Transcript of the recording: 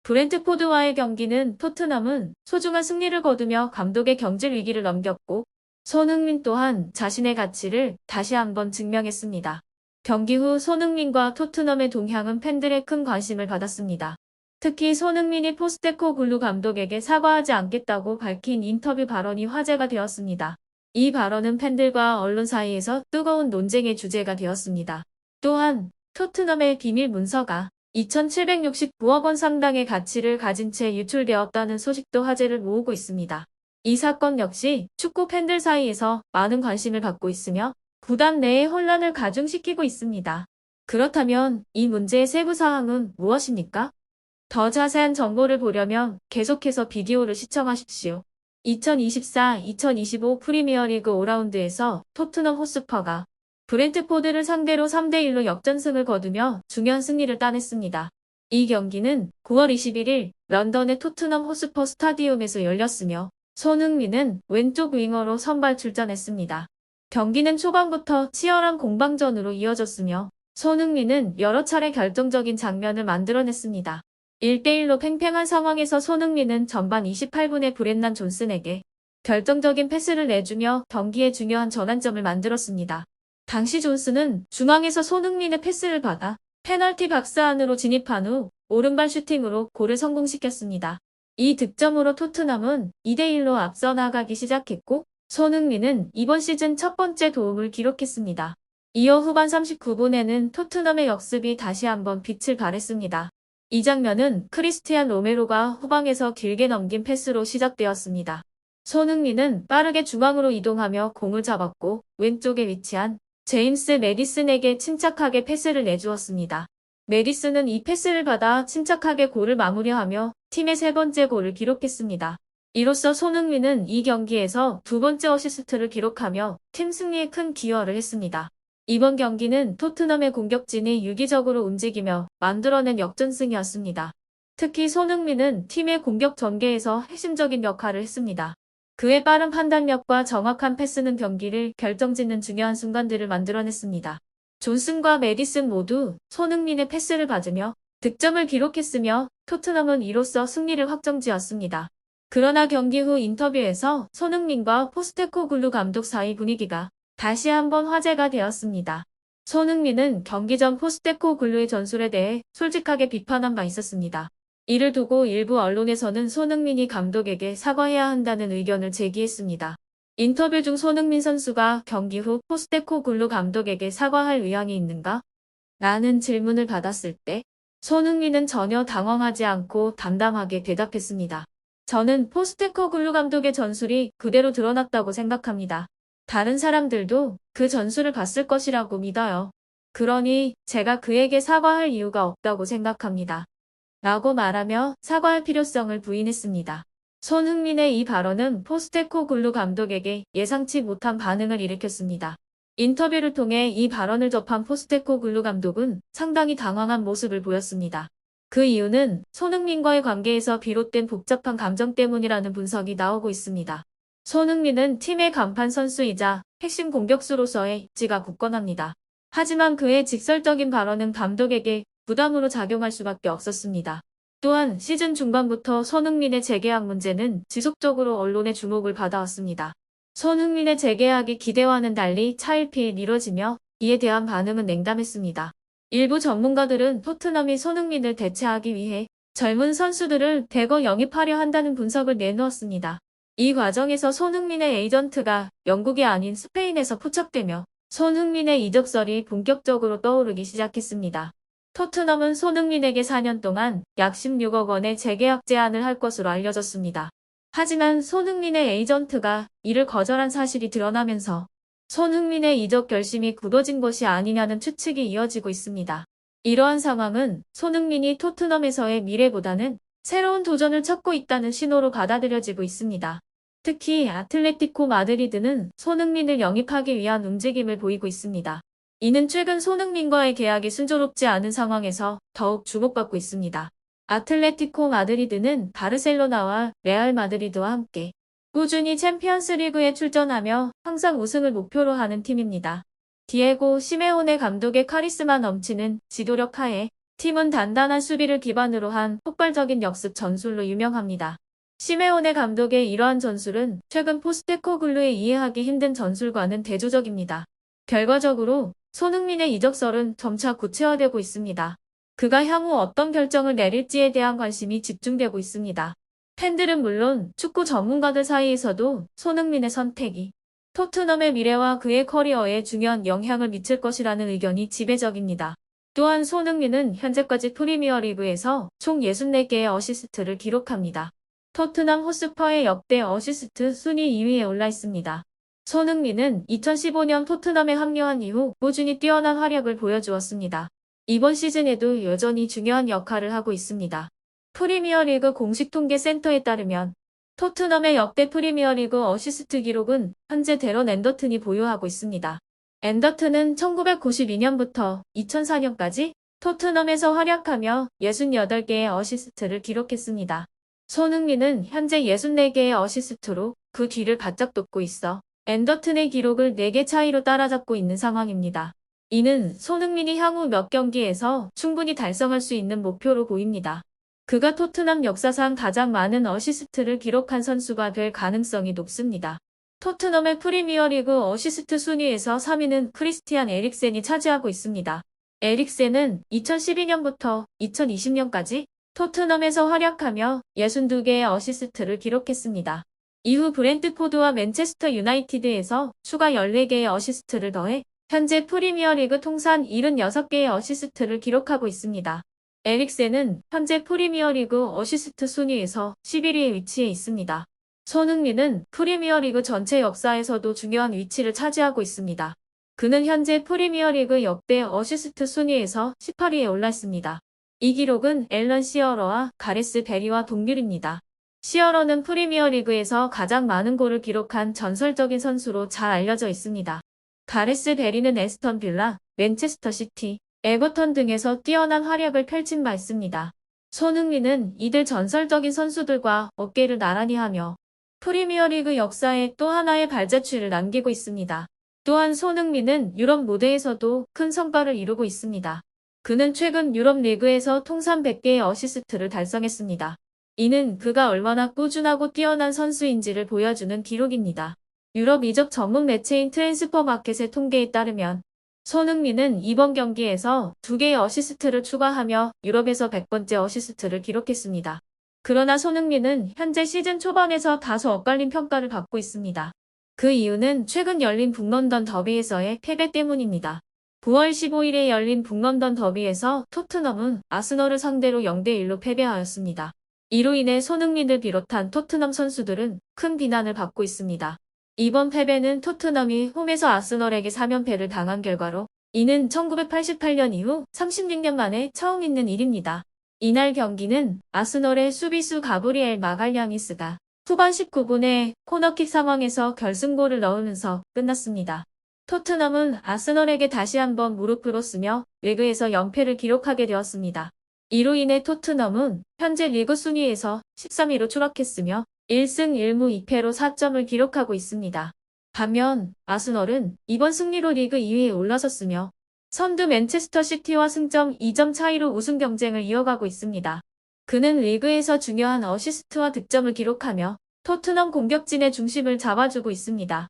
브렌트포드와의 경기는 토트넘은 소중한 승리를 거두며 감독의 경질 위기를 넘겼고 손흥민 또한 자신의 가치를 다시 한번 증명했습니다. 경기 후 손흥민과 토트넘의 동향은 팬들의 큰 관심을 받았습니다. 특히 손흥민이 포스테코글루 감독에게 사과하지 않겠다고 밝힌 인터뷰 발언이 화제가 되었습니다. 이 발언은 팬들과 언론 사이에서 뜨거운 논쟁의 주제가 되었습니다. 또한 토트넘의 비밀 문서가 2,769억 원 상당의 가치를 가진 채 유출되었다는 소식도 화제를 모으고 있습니다. 이 사건 역시 축구 팬들 사이에서 많은 관심을 받고 있으며 구단 내의 혼란을 가중시키고 있습니다. 그렇다면 이 문제의 세부 사항은 무엇입니까? 더 자세한 정보를 보려면 계속해서 비디오를 시청하십시오. 2024-2025 프리미어리그 5라운드에서 토트넘 호스퍼가 브렌트포드를 상대로 3대1로 역전승을 거두며 중요한 승리를 따냈습니다. 이 경기는 9월 21일 런던의 토트넘 호스퍼 스타디움에서 열렸으며 손흥민은 왼쪽 윙어로 선발 출전했습니다. 경기는 초반부터 치열한 공방전으로 이어졌으며 손흥민은 여러 차례 결정적인 장면을 만들어냈습니다. 1대1로 팽팽한 상황에서 손흥민은 전반 28분에 브렌난 존슨에게 결정적인 패스를 내주며 경기에 중요한 전환점을 만들었습니다. 당시 존슨은 중앙에서 손흥민의 패스를 받아 페널티 박스 안으로 진입한 후 오른발 슈팅으로 골을 성공시켰습니다. 이 득점으로 토트넘은 2대1로 앞서 나가기 시작했고 손흥민은 이번 시즌 첫 번째 도움을 기록했습니다. 이어 후반 39분에는 토트넘의 역습이 다시 한번 빛을 발했습니다. 이 장면은 크리스티안 로메로가 후방에서 길게 넘긴 패스로 시작되었습니다. 손흥민은 빠르게 중앙으로 이동하며 공을 잡았고 왼쪽에 위치한 제임스 메디슨에게 침착하게 패스를 내주었습니다. 메디슨은 이 패스를 받아 침착하게 골을 마무리하며 팀의 세 번째 골을 기록했습니다. 이로써 손흥민은 이 경기에서 두 번째 어시스트를 기록하며 팀 승리에 큰 기여를 했습니다. 이번 경기는 토트넘의 공격진이 유기적으로 움직이며 만들어낸 역전승이었습니다. 특히 손흥민은 팀의 공격 전개에서 핵심적인 역할을 했습니다. 그의 빠른 판단력과 정확한 패스는 경기를 결정짓는 중요한 순간들을 만들어냈습니다. 존슨과 메디슨 모두 손흥민의 패스를 받으며 득점을 기록했으며 토트넘은 이로써 승리를 확정지었습니다. 그러나 경기 후 인터뷰에서 손흥민과 포스테코글루 감독 사이 분위기가 다시 한번 화제가 되었습니다. 손흥민은 경기 전 포스테코글루의 전술에 대해 솔직하게 비판한 바 있었습니다. 이를 두고 일부 언론에서는 손흥민이 감독에게 사과해야 한다는 의견을 제기했습니다. 인터뷰 중 손흥민 선수가 경기 후 포스테코글루 감독에게 사과할 의향이 있는가? 라는 질문을 받았을 때 손흥민은 전혀 당황하지 않고 담담하게 대답했습니다. 저는 포스테코글루 감독의 전술이 그대로 드러났다고 생각합니다. 다른 사람들도 그 전술을 봤을 것이라고 믿어요. 그러니 제가 그에게 사과할 이유가 없다고 생각합니다. 라고 말하며 사과할 필요성을 부인했습니다. 손흥민의 이 발언은 포스테코글루 감독에게 예상치 못한 반응을 일으켰습니다. 인터뷰를 통해 이 발언을 접한 포스테코글루 감독은 상당히 당황한 모습을 보였습니다. 그 이유는 손흥민과의 관계에서 비롯된 복잡한 감정 때문이라는 분석이 나오고 있습니다. 손흥민은 팀의 간판 선수이자 핵심 공격수로서의 입지가 굳건합니다. 하지만 그의 직설적인 발언은 감독에게 부담으로 작용할 수밖에 없었습니다. 또한 시즌 중반부터 손흥민의 재계약 문제는 지속적으로 언론의 주목을 받아왔습니다. 손흥민의 재계약이 기대와는 달리 차일피일 미뤄지며 이에 대한 반응은 냉담했습니다. 일부 전문가들은 토트넘이 손흥민을 대체하기 위해 젊은 선수들을 대거 영입하려 한다는 분석을 내놓았습니다. 이 과정에서 손흥민의 에이전트가 영국이 아닌 스페인에서 포착되며 손흥민의 이적설이 본격적으로 떠오르기 시작했습니다. 토트넘은 손흥민에게 4년 동안 약 16억 원의 재계약 제안을 할 것으로 알려졌습니다. 하지만 손흥민의 에이전트가 이를 거절한 사실이 드러나면서 손흥민의 이적 결심이 굳어진 것이 아니냐는 추측이 이어지고 있습니다. 이러한 상황은 손흥민이 토트넘에서의 미래보다는 새로운 도전을 찾고 있다는 신호로 받아들여지고 있습니다. 특히 아틀레티코 마드리드는 손흥민을 영입하기 위한 움직임을 보이고 있습니다. 이는 최근 손흥민과의 계약이 순조롭지 않은 상황에서 더욱 주목받고 있습니다. 아틀레티코 마드리드는 바르셀로나와 레알 마드리드와 함께 꾸준히 챔피언스 리그에 출전하며 항상 우승을 목표로 하는 팀입니다. 디에고 시메오네 감독의 카리스마 넘치는 지도력 하에 팀은 단단한 수비를 기반으로 한 폭발적인 역습 전술로 유명합니다. 시메오네 감독의 이러한 전술은 최근 포스테코글루의 이해하기 힘든 전술과는 대조적입니다. 결과적으로 손흥민의 이적설은 점차 구체화되고 있습니다. 그가 향후 어떤 결정을 내릴지에 대한 관심이 집중되고 있습니다. 팬들은 물론 축구 전문가들 사이에서도 손흥민의 선택이 토트넘의 미래와 그의 커리어에 중요한 영향을 미칠 것이라는 의견이 지배적입니다. 또한 손흥민은 현재까지 프리미어리그에서 총 64개의 어시스트를 기록합니다. 토트넘 호스퍼의 역대 어시스트 순위 2위에 올라 있습니다. 손흥민은 2015년 토트넘에 합류한 이후 꾸준히 뛰어난 활약을 보여주었습니다. 이번 시즌에도 여전히 중요한 역할을 하고 있습니다. 프리미어리그 공식 통계 센터에 따르면 토트넘의 역대 프리미어리그 어시스트 기록은 현재 데런 앤더튼이 보유하고 있습니다. 앤더튼은 1992년부터 2004년까지 토트넘에서 활약하며 68개의 어시스트를 기록했습니다. 손흥민은 현재 64개의 어시스트로 그 뒤를 바짝 돕고 있어 앤더튼의 기록을 4개 차이로 따라잡고 있는 상황입니다. 이는 손흥민이 향후 몇 경기에서 충분히 달성할 수 있는 목표로 보입니다. 그가 토트넘 역사상 가장 많은 어시스트를 기록한 선수가 될 가능성이 높습니다. 토트넘의 프리미어리그 어시스트 순위에서 3위는 크리스티안 에릭센이 차지하고 있습니다. 에릭센은 2012년부터 2020년까지 토트넘에서 활약하며 62개의 어시스트를 기록했습니다. 이후 브렌트포드와 맨체스터 유나이티드에서 추가 14개의 어시스트를 더해 현재 프리미어리그 통산 76개의 어시스트를 기록하고 있습니다. 에릭센은 현재 프리미어리그 어시스트 순위에서 11위에 위치해 있습니다. 손흥민은 프리미어리그 전체 역사에서도 중요한 위치를 차지하고 있습니다. 그는 현재 프리미어리그 역대 어시스트 순위에서 18위에 올라 있습니다. 이 기록은 앨런 시어러와 가레스 베리와 동률입니다. 시어러는 프리미어리그에서 가장 많은 골을 기록한 전설적인 선수로 잘 알려져 있습니다. 가레스 베리는 에스턴 빌라, 맨체스터 시티, 에버턴 등에서 뛰어난 활약을 펼친 바 있습니다. 손흥민은 이들 전설적인 선수들과 어깨를 나란히 하며 프리미어리그 역사에 또 하나의 발자취를 남기고 있습니다. 또한 손흥민은 유럽 무대에서도 큰 성과를 이루고 있습니다. 그는 최근 유럽 리그에서 통산 100개의 어시스트를 달성했습니다. 이는 그가 얼마나 꾸준하고 뛰어난 선수인지를 보여주는 기록입니다. 유럽 이적 전문 매체인 트랜스퍼마켓의 통계에 따르면 손흥민은 이번 경기에서 2개의 어시스트를 추가하며 유럽에서 100번째 어시스트를 기록했습니다. 그러나 손흥민은 현재 시즌 초반에서 다소 엇갈린 평가를 받고 있습니다. 그 이유는 최근 열린 북런던 더비에서의 패배 때문입니다. 9월 15일에 열린 북런던 더비에서 토트넘은 아스널을 상대로 0대1로 패배하였습니다. 이로 인해 손흥민을 비롯한 토트넘 선수들은 큰 비난을 받고 있습니다. 이번 패배는 토트넘이 홈에서 아스널에게 3연패를 당한 결과로 이는 1988년 이후 36년 만에 처음 있는 일입니다. 이날 경기는 아스널의 수비수 가브리엘 마갈량이스가 후반 19분에 코너킥 상황에서 결승골을 넣으면서 끝났습니다. 토트넘은 아스널에게 다시 한번 무릎 꿇었으며 리그에서 0패를 기록하게 되었습니다. 이로 인해 토트넘은 현재 리그 순위에서 13위로 추락했으며 1승 1무 2패로 4점을 기록하고 있습니다. 반면 아스널은 이번 승리로 리그 2위에 올라섰으며 선두 맨체스터 시티와 승점 2점 차이로 우승 경쟁을 이어가고 있습니다. 그는 리그에서 중요한 어시스트와 득점을 기록하며 토트넘 공격진의 중심을 잡아주고 있습니다.